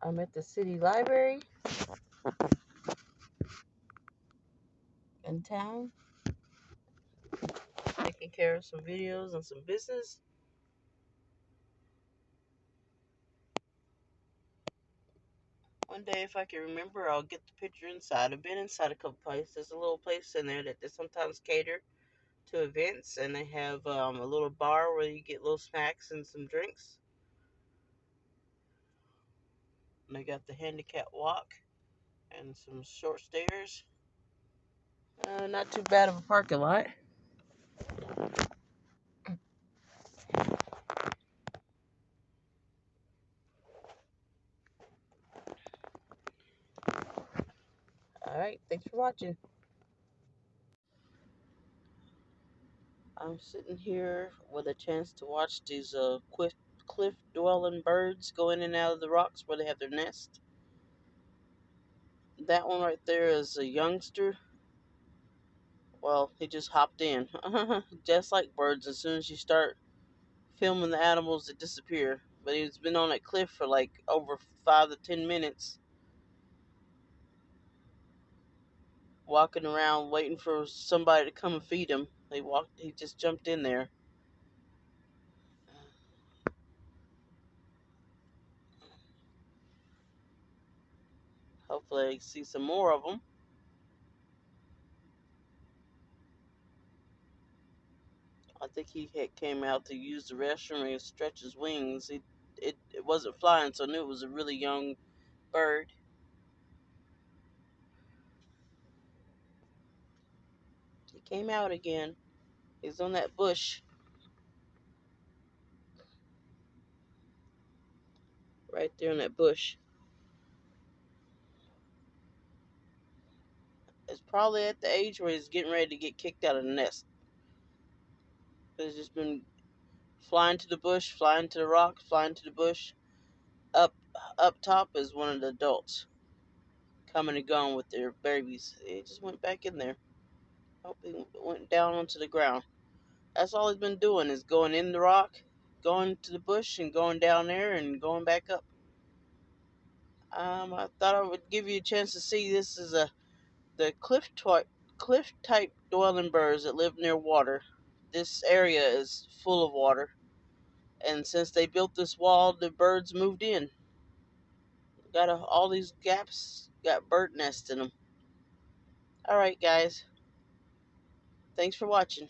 I'm at the city library in town, taking care of some videos and some business. One day, if I can remember, I'll get the picture inside. I've been inside a couple places. There's a little place in there that they sometimes cater to events, and they have a little bar where you get little snacks and some drinks. And they got the handicap walk and some short stairs. Not too bad of a parking lot. Alright, thanks for watching. I'm sitting here with a chance to watch these cliff dwelling birds go in and out of the rocks where they have their nest. That one right there is a youngster. Well, he just hopped in. Just like birds, as soon as you start filming the animals, they disappear. But he's been on that cliff for like over 5 to 10 minutes, walking around waiting for somebody to come and feed him. He just jumped in there. Hopefully I see some more of them. I think he came out to use the restroom and stretch his wings. It wasn't flying, so I knew it was a really young bird. He came out again. He's on that bush. Right there in that bush. It's probably at the age where he's getting ready to get kicked out of the nest. He's just been flying to the bush, flying to the rock, flying to the bush. Up up top is one of the adults coming and going with their babies. He just went back in there. Hope he went down onto the ground. That's all he's been doing is going in the rock, going to the bush, and going down there and going back up. I thought I would give you a chance to see. This is the cliff type dwelling birds that live near water. This area is full of water, and since they built this wall, the birds moved in. Got all these gaps got bird nests in them. All right, guys. Thanks for watching.